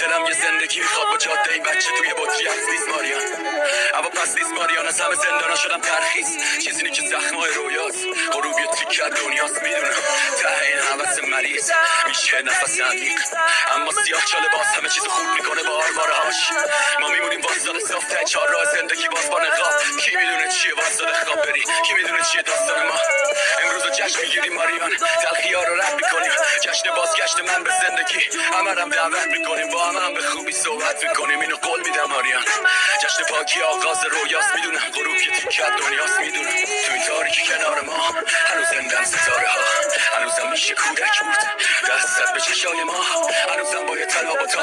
دلم یه زندگی میخواد با جاده این بچه توی بطری از نیست ماریان. اما پس نیست ماریان، از همه زندانا شدم ترخیص. چیزی نی که زخمای رویاست، غروب یه تیکه دنیاست. میدونم ته این حوث مریض میشه نفس عمیق، اما سیاه چاله باز همه چیز خوب میکنه با آروارهاش. ما میمونیم واسطه صاف ته چهار راه زندگی باز با نقاب. کی میدونه چیه واسطه خواب بری، کی میدونه چیه داستان ما. امروز جشن میگیریم ماریان، تلخی‌ها رو رد میکنیم. جشن بازگشت من به زندگی، همه هم دعوت میکنیم. با هم به خوبی صحبت میکنیم، اینو قول میدم ماریان. جشن پاکی آغاز رویاست. میدونم غروب یه تیکه دنیاست. میدونم تو این تاریکی کنار ما هنوز زندن ستاره ها. هنوزم میشه کودک بود دستت به چشای ما. هنوزم با یه طلا و تاب